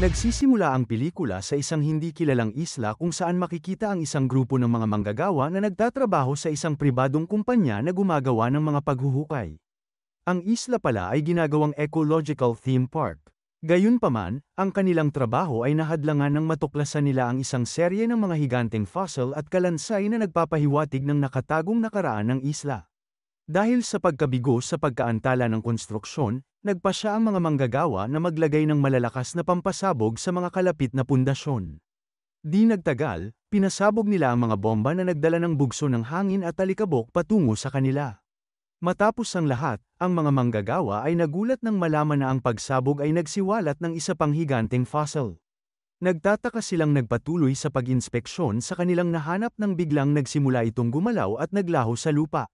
Nagsisimula ang pelikula sa isang hindi kilalang isla kung saan makikita ang isang grupo ng mga manggagawa na nagtatrabaho sa isang pribadong kumpanya na gumagawa ng mga paghuhukay. Ang isla pala ay ginagawang ecological theme park. Gayunpaman, ang kanilang trabaho ay nahadlangan ng matuklasan nila ang isang serye ng mga higanteng fossil at kalansay na nagpapahiwatig ng nakatagong nakaraan ng isla. Dahil sa pagkabigo sa pagkaantala ng konstruksyon, nagpasya ang mga manggagawa na maglagay ng malalakas na pampasabog sa mga kalapit na pundasyon. Di nagtagal, pinasabog nila ang mga bomba na nagdala ng bugso ng hangin at alikabok patungo sa kanila. Matapos ang lahat, ang mga manggagawa ay nagulat nang malaman na ang pagsabog ay nagsiwalat ng isa pang higanteng fossil. Nagtataka silang nagpatuloy sa pag-inspeksyon sa kanilang nahanap nang biglang nagsimula itong gumalaw at naglaho sa lupa.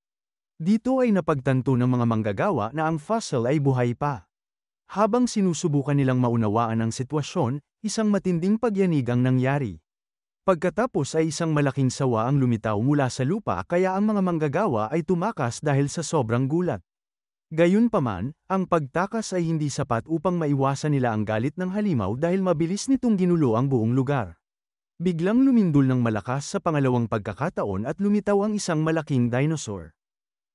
Dito ay napagtanto ng mga manggagawa na ang fossil ay buhay pa. Habang sinusubukan nilang maunawaan ang sitwasyon, isang matinding pagyanig ang nangyari. Pagkatapos ay isang malaking sawa ang lumitaw mula sa lupa kaya ang mga manggagawa ay tumakas dahil sa sobrang gulat. Gayunpaman, ang pagtakas ay hindi sapat upang maiwasan nila ang galit ng halimaw dahil mabilis nitong ginulo ang buong lugar. Biglang lumindol ng malakas sa pangalawang pagkakataon at lumitaw ang isang malaking dinosaur.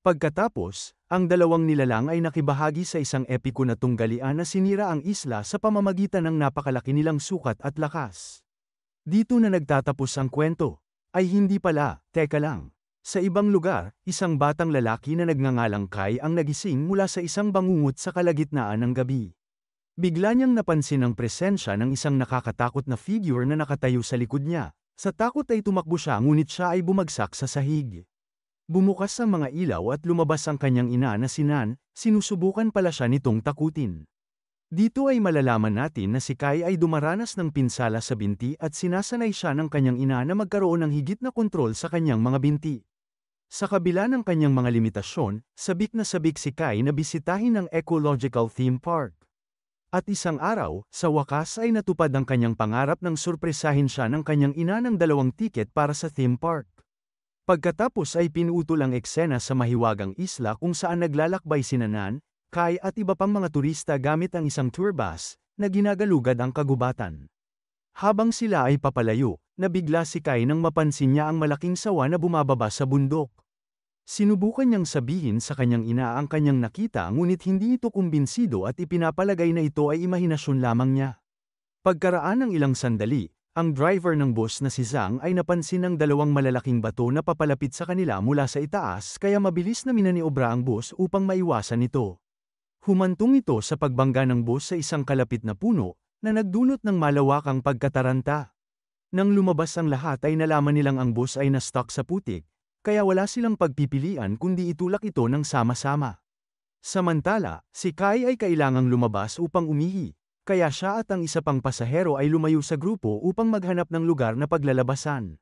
Pagkatapos, ang dalawang nilalang ay nakibahagi sa isang epiko na tunggalian na sinira ang isla sa pamamagitan ng napakalaki nilang sukat at lakas. Dito na nagtatapos ang kwento. Ay hindi pala, teka lang. Sa ibang lugar, isang batang lalaki na nagngangalang Kai ang nagising mula sa isang bangungot sa kalagitnaan ng gabi. Bigla niyang napansin ang presensya ng isang nakakatakot na figure na nakatayo sa likod niya. Sa takot ay tumakbo siya ngunit siya ay bumagsak sa sahig. Bumukas ang mga ilaw at lumabas ang kanyang ina na si Nan, sinusubukan pala siya nitong takutin. Dito ay malalaman natin na si Kai ay dumaranas ng pinsala sa binti at sinasanay siya ng kanyang ina na magkaroon ng higit na kontrol sa kanyang mga binti. Sa kabila ng kanyang mga limitasyon, sabik na sabik si Kai na bisitahin ang ecological theme park. At isang araw, sa wakas ay natupad ang kanyang pangarap nang surpresahin siya ng kanyang ina ng 2 tiket para sa theme park. Pagkatapos ay pinuutol ang eksena sa mahiwagang isla kung saan naglalakbay sina Nan, Kai at iba pang mga turista gamit ang isang tour bus na ginagalugad ang kagubatan. Habang sila ay papalayo, nabigla si Kai nang mapansin niya ang malaking sawa na bumababa sa bundok. Sinubukan niyang sabihin sa kanyang ina ang kanyang nakita ngunit hindi ito kumbinsido at ipinapalagay na ito ay imahinasyon lamang niya. Pagkaraan ng ilang sandali, ang driver ng bus na si Zhang ay napansin ng 2 malalaking bato na papalapit sa kanila mula sa itaas kaya mabilis na minaniobra ang bus upang maiwasan ito. Humantong ito sa pagbangga ng bus sa isang kalapit na puno, na nagdulot ng malawakang pagkataranta. Nang lumabas ang lahat ay nalaman nilang ang bus ay na-stuck sa putik, kaya wala silang pagpipilian kundi itulak ito ng sama-sama. Samantala, si Kai ay kailangang lumabas upang umihi, kaya siya at ang isa pang pasahero ay lumayo sa grupo upang maghanap ng lugar na paglalabasan.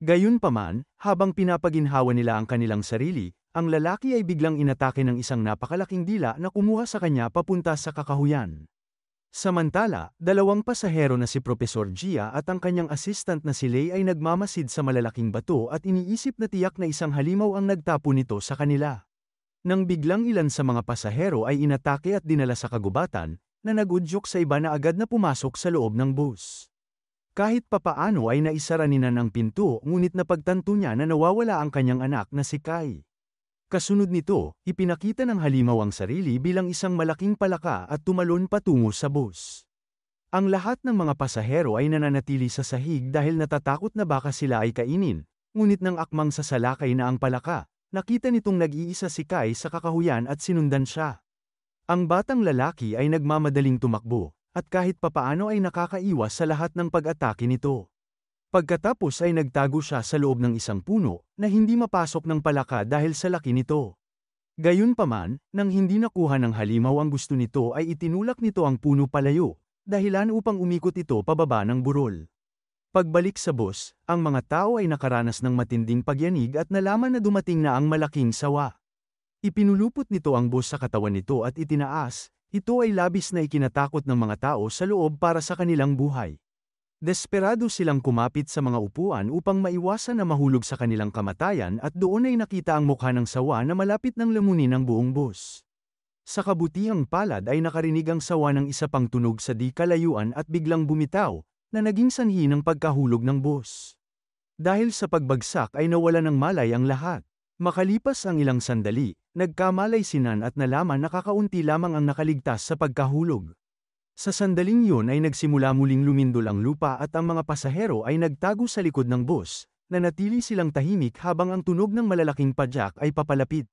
Gayunpaman, habang pinapaginhawa nila ang kanilang sarili, ang lalaki ay biglang inatake ng isang napakalaking dila na kumuha sa kanya papunta sa kakahuyan. Samantala, 2 pasahero na si Professor Gia at ang kanyang assistant na si Lei ay nagmamasid sa malalaking bato at iniisip na tiyak na isang halimaw ang nagtapo nito sa kanila. Nang biglang ilan sa mga pasahero ay inatake at dinala sa kagubatan, na nagudyok sa iba na agad na pumasok sa loob ng bus. Kahit papaano ay naisara ni Nan ang pinto ngunit napagtanto niya na nawawala ang kanyang anak na si Kai. Kasunod nito, ipinakita ng halimaw ang sarili bilang isang malaking palaka at tumalon patungo sa bus. Ang lahat ng mga pasahero ay nananatili sa sahig dahil natatakot na baka sila ay kainin, ngunit nang akmang sa salakay na ang palaka, nakita nitong nag-iisa si Kai sa kakahuyan at sinundan siya. Ang batang lalaki ay nagmamadaling tumakbo, at kahit papaano ay nakakaiwas sa lahat ng pag-atake nito. Pagkatapos ay nagtago siya sa loob ng isang puno, na hindi mapasok ng palaka dahil sa laki nito. Gayunpaman, nang hindi nakuha ng halimaw ang gusto nito ay itinulak nito ang puno palayo, dahilan upang umikot ito pababa ng burol. Pagbalik sa bus, ang mga tao ay nakaranas ng matinding pagyanig at nalaman na dumating na ang malaking sawa. Ipinulupot nito ang bus sa katawan nito at itinaas, ito ay labis na ikinatakot ng mga tao sa loob para sa kanilang buhay. Desperado silang kumapit sa mga upuan upang maiwasan na mahulog sa kanilang kamatayan at doon ay nakita ang mukha ng sawa na malapit ng lamunin ang buong bus. Sa kabutihang palad ay nakarinig ang sawa ng isa pang tunog sa di kalayuan at biglang bumitaw, na naging sanhi ng pagkahulog ng bus. Dahil sa pagbagsak ay nawala ng malay ang lahat. Makalipas ang ilang sandali, nagkamalay si Nan at nalaman na kakaunti lamang ang nakaligtas sa pagkahulog. Sa sandaling yun ay nagsimula muling lumindol ang lupa at ang mga pasahero ay nagtago sa likod ng bus, nanatili silang tahimik habang ang tunog ng malalaking padyak ay papalapit.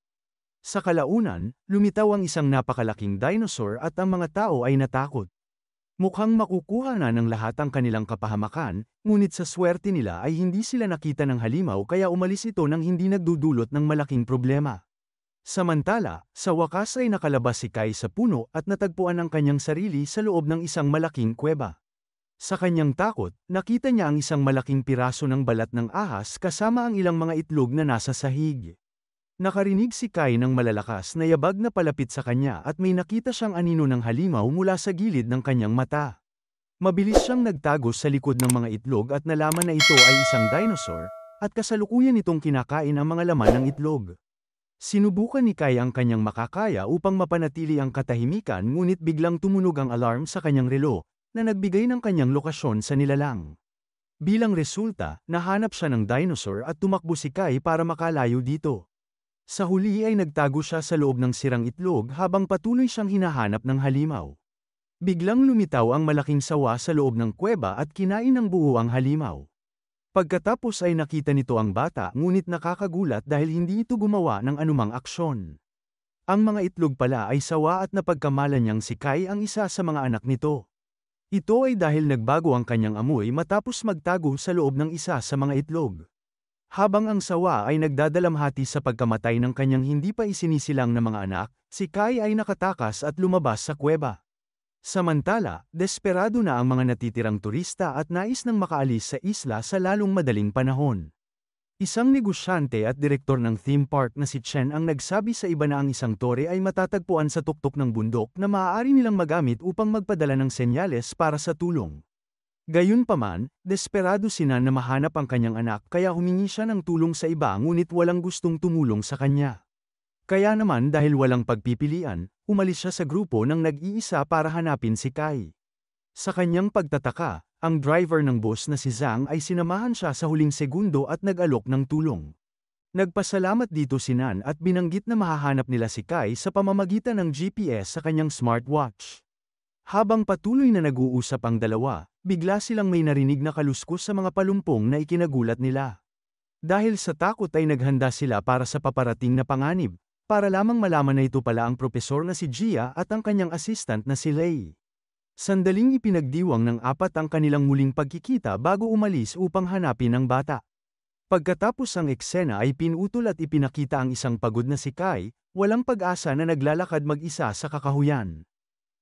Sa kalaunan, lumitaw ang isang napakalaking dinosaur at ang mga tao ay natakot. Mukhang makukuha na ng lahat ang kanilang kapahamakan, ngunit sa swerte nila ay hindi sila nakita ng halimaw kaya umalis ito nang hindi nagdudulot ng malaking problema. Samantala, sa wakas ay nakalabas si Kai sa puno at natagpuan ang kanyang sarili sa loob ng isang malaking kuweba. Sa kanyang takot, nakita niya ang isang malaking piraso ng balat ng ahas kasama ang ilang mga itlog na nasa sahig. Nakarinig si Kai ng malalakas na yabag na palapit sa kanya at may nakita siyang anino ng halimaw mula sa gilid ng kanyang mata. Mabilis siyang nagtago sa likod ng mga itlog at nalaman na ito ay isang dinosaur, at kasalukuyan itong kinakain ang mga laman ng itlog. Sinubukan ni Kai ang kanyang makakaya upang mapanatili ang katahimikan ngunit biglang tumunog ang alarm sa kanyang relo, na nagbigay ng kanyang lokasyon sa nilalang. Bilang resulta, nahanap siya ng dinosaur at tumakbo si Kai para makalayo dito. Sa huli ay nagtago siya sa loob ng sirang itlog habang patuloy siyang hinahanap ng halimaw. Biglang lumitaw ang malaking sawa sa loob ng kuweba at kinain ng buo ang halimaw. Pagkatapos ay nakita nito ang bata ngunit nakakagulat dahil hindi ito gumawa ng anumang aksyon. Ang mga itlog pala ay sawa at napagkamalan niyang si Kai ang isa sa mga anak nito. Ito ay dahil nagbago ang kanyang amoy matapos magtago sa loob ng isa sa mga itlog. Habang ang sawa ay nagdadalamhati sa pagkamatay ng kanyang hindi pa isinisilang na mga anak, si Kai ay nakatakas at lumabas sa kuweba. Samantala, desperado na ang mga natitirang turista at nais nang makaalis sa isla sa lalong madaling panahon. Isang negosyante at direktor ng theme park na si Chen ang nagsabi sa iba na ang isang tore ay matatagpuan sa tuktok ng bundok na maaari nilang magamit upang magpadala ng senyales para sa tulong. Gayunpaman, desperado si Nan na mahanap ang kanyang anak kaya humingi siya ng tulong sa iba ngunit walang gustong tumulong sa kanya. Kaya naman dahil walang pagpipilian, umalis siya sa grupo ng nag-iisa para hanapin si Kai. Sa kanyang pagtataka, ang driver ng bus na si Zhang ay sinamahan siya sa huling segundo at nag-alok ng tulong. Nagpasalamat dito si Nan at binanggit na mahahanap nila si Kai sa pamamagitan ng GPS sa kanyang smartwatch. Habang patuloy na nag-uusap ang dalawa, bigla silang may narinig na kaluskos sa mga palumpong na ikinagulat nila. Dahil sa takot ay naghanda sila para sa paparating na panganib, para lamang malaman na ito pala ang propesor na si Gia at ang kanyang assistant na si Lei. Sandaling ipinagdiwang ng apat ang kanilang muling pagkikita bago umalis upang hanapin ang bata. Pagkatapos ang eksena ay pinutol at ipinakita ang isang pagod na si Kai, walang pag-asa na naglalakad mag-isa sa kakahuyan.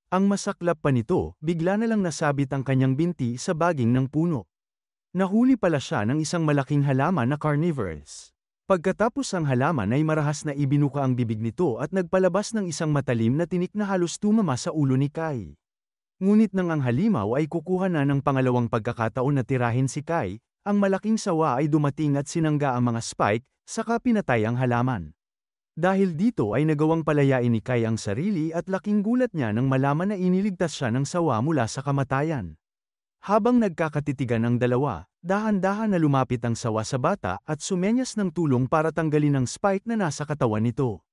Ang masaklap pa nito, bigla na lang nasabit ang kanyang binti sa baging ng puno. Nahuli pala siya ng isang malaking halaman na carnivorous. Pagkatapos ang halaman ay marahas na ibinuka ang bibig nito at nagpalabas ng isang matalim na tinik na halos tumama sa ulo ni Kai. Ngunit nang ang halimaw ay kukuha na ng pangalawang pagkakataon na tirahin si Kai, ang malaking sawa ay dumating at sinangga ang mga spike, saka pinatay ang halaman. Dahil dito ay nagawang palayain ni Kai ang sarili at laking gulat niya nang malaman na iniligtas siya ng sawa mula sa kamatayan. Habang nagkakatitigan ang dalawa, dahan-dahan na lumapit ang sawa sa bata at sumenyas ng tulong para tanggalin ang spike na nasa katawan nito.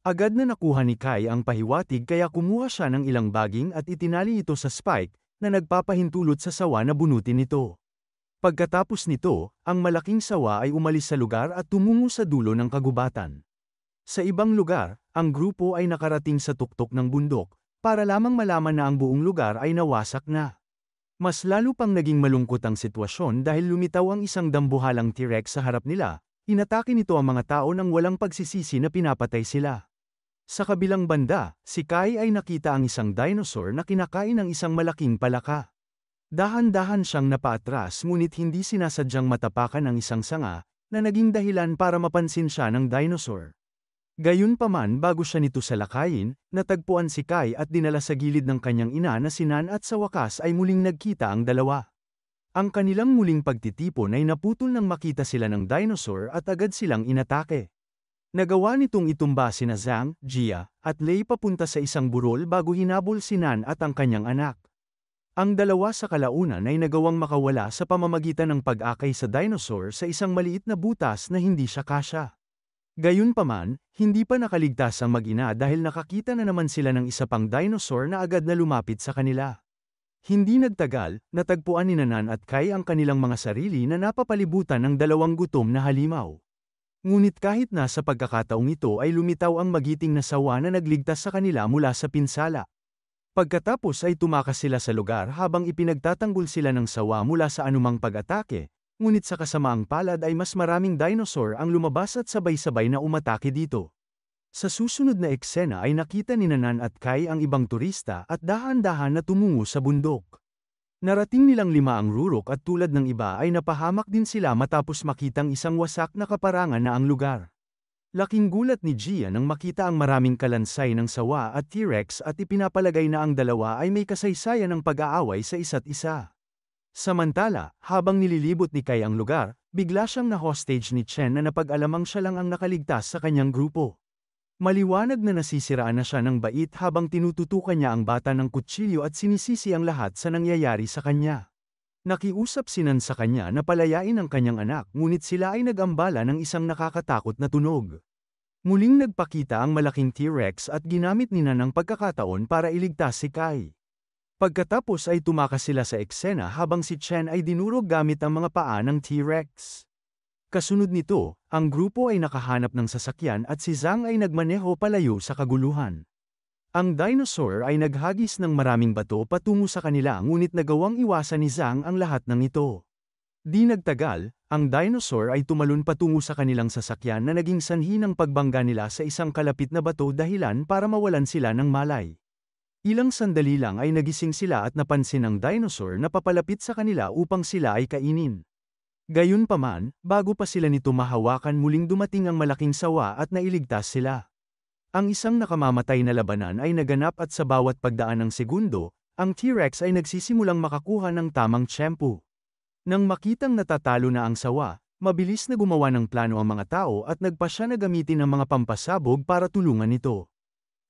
Agad na nakuha ni Kai ang pahiwatig kaya kumuha siya ng ilang baging at itinali ito sa spike, na nagpapahintulot sa sawa na bunutin ito. Pagkatapos nito, ang malaking sawa ay umalis sa lugar at tumungo sa dulo ng kagubatan. Sa ibang lugar, ang grupo ay nakarating sa tuktok ng bundok, para lamang malaman na ang buong lugar ay nawasak na. Mas lalo pang naging malungkot ang sitwasyon dahil lumitaw ang isang dambuhalang T-Rex sa harap nila, inatake nito ang mga tao nang walang pagsisisi na pinapatay sila. Sa kabilang banda, si Kai ay nakita ang isang dinosaur na kinakain ng isang malaking palaka. Dahan-dahan siyang napaatras ngunit hindi sinasadyang matapakan ang isang sanga, na naging dahilan para mapansin siya ng dinosaur. Gayunpaman bago siya nito salakayin, natagpuan si Kai at dinala sa gilid ng kanyang ina na si Nan at sa wakas ay muling nagkita ang dalawa. Ang kanilang muling pagtitipon ay naputol nang makita sila ng dinosaur at agad silang inatake. Nagawa nitong itumba sina Zhang, Jia, at Lei papunta sa isang burol bago hinabol si Nan at ang kanyang anak. Ang dalawa sa kalaunan ay nagawang makawala sa pamamagitan ng pag-akay sa dinosaur sa isang maliit na butas na hindi siya kasya. Gayunpaman, hindi pa nakaligtas ang mag-ina dahil nakakita na naman sila ng isa pang dinosaur na agad na lumapit sa kanila. Hindi nagtagal, natagpuan ni Nan at Kai ang kanilang mga sarili na napapalibutan ng dalawang gutom na halimaw. Ngunit kahit na sa pagkakataong ito ay lumitaw ang magiting na sawa na nagligtas sa kanila mula sa pinsala. Pagkatapos ay tumakas sila sa lugar habang ipinagtatanggol sila ng sawa mula sa anumang pag-atake, ngunit sa kasamaang palad ay mas maraming dinosaur ang lumabas at sabay-sabay na umatake dito. Sa susunod na eksena ay nakita ni Nan at Kai ang ibang turista at dahan-dahan na tumungo sa bundok. Narating nilang 5 ang rurok at tulad ng iba ay napahamak din sila matapos makitang isang wasak na kaparangan na ang lugar. Laking gulat ni Gia nang makita ang maraming kalansay ng sawa at T-Rex at ipinapalagay na ang dalawa ay may kasaysayan ng pag-aaway sa isa't isa. Samantala, habang nililibot ni Kai ang lugar, bigla siyang na-hostage ni Chen na napag-alamang siya lang ang nakaligtas sa kanyang grupo. Maliwanag na nasisiraan na siya ng bait habang tinututukan niya ang bata ng kutsilyo at sinisisi ang lahat sa nangyayari sa kanya. Nakiusap si Nan sa kanya na palayain ang kanyang anak ngunit sila ay nag-ambala ng isang nakakatakot na tunog. Muling nagpakita ang malaking T-Rex at ginamit ni Nan ang pagkakataon para iligtas si Kai. Pagkatapos ay tumakas sila sa eksena habang si Chen ay dinurog gamit ang mga paa ng T-Rex. Kasunod nito, ang grupo ay nakahanap ng sasakyan at si Zhang ay nagmaneho palayo sa kaguluhan. Ang dinosaur ay naghagis ng maraming bato patungo sa kanila ngunit nagawang iwasan ni Zhang ang lahat ng ito. Di nagtagal, ang dinosaur ay tumalon patungo sa kanilang sasakyan na naging sanhi ng pagbangga nila sa isang kalapit na bato dahilan para mawalan sila ng malay. Ilang sandali lang ay nagising sila at napansin ang dinosaur na papalapit sa kanila upang sila ay kainin. Gayunpaman, bago pa sila nito mahawakan muling dumating ang malaking sawa at nailigtas sila. Ang isang nakamamatay na labanan ay naganap at sa bawat pagdaan ng segundo, ang T-Rex ay nagsisimulang makakuha ng tamang tiyempo. Nang makitang natatalo na ang sawa, mabilis na gumawa ng plano ang mga tao at nagpasya na gamitin ang mga pampasabog para tulungan ito.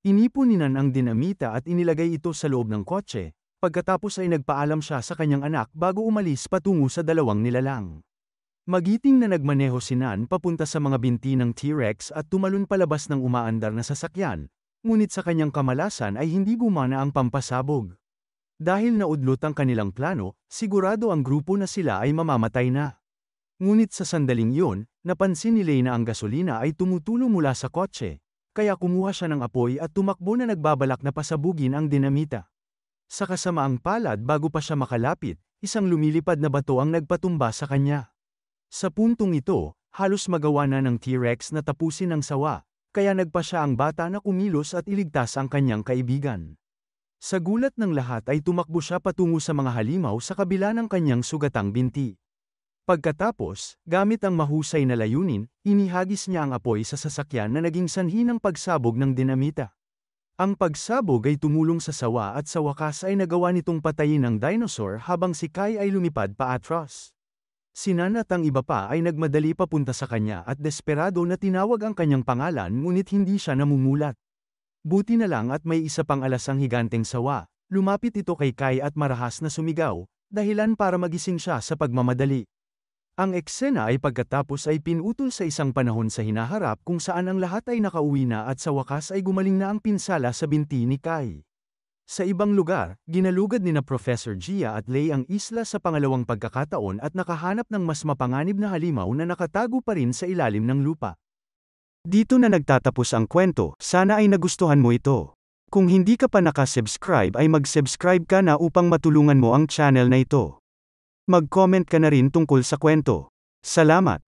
Inipon ni Nan ang dinamita at inilagay ito sa loob ng kotse. Pagkatapos ay nagpaalam siya sa kanyang anak bago umalis patungo sa dalawang nilalang. Magiting na nagmaneho si Nan papunta sa mga binti ng T-Rex at tumalon palabas ng umaandar na sasakyan, ngunit sa kanyang kamalasan ay hindi gumana ang pampasabog. Dahil naudlot ang kanilang plano, sigurado ang grupo na sila ay mamamatay na. Ngunit sa sandaling iyon, napansin ni Lei na ang gasolina ay tumutulo mula sa kotse, kaya kumuha siya ng apoy at tumakbo na nagbabalak na pasabugin ang dinamita. Sa kasamaang palad bago pa siya makalapit, isang lumilipad na bato ang nagpatumba sa kanya. Sa puntong ito, halos magawa na ng T-Rex na tapusin ang sawa, kaya nagpa siya ang bata na kumilos at iligtas ang kanyang kaibigan. Sa gulat ng lahat ay tumakbo siya patungo sa mga halimaw sa kabila ng kanyang sugatang binti. Pagkatapos, gamit ang mahusay na layunin, inihagis niya ang apoy sa sasakyan na naging sanhi ng pagsabog ng dinamita. Ang pagsabog ay tumulong sa sawa at sa wakas ay nagawa nitong patayin ang dinosaur habang si Kai ay lumipad paatras. Si Nan at ang iba pa ay nagmadali papunta sa kanya at desperado na tinawag ang kanyang pangalan ngunit hindi siya namumulat. Buti na lang at may isa pang alasang higanteng sawa, lumapit ito kay Kai at marahas na sumigaw, dahilan para magising siya sa pagmamadali. Ang eksena ay pagkatapos ay pinutol sa isang panahon sa hinaharap kung saan ang lahat ay nakauwi na at sa wakas ay gumaling na ang pinsala sa binti ni Kai. Sa ibang lugar, ginalugad ni na Professor Gia at Lei ang isla sa pangalawang pagkakataon at nakahanap ng mas mapanganib na halimaw na nakatago pa rin sa ilalim ng lupa. Dito na nagtatapos ang kwento, sana ay nagustuhan mo ito. Kung hindi ka pa nakasubscribe ay mag-subscribe ka na upang matulungan mo ang channel na ito. Mag-comment ka na rin tungkol sa kwento. Salamat!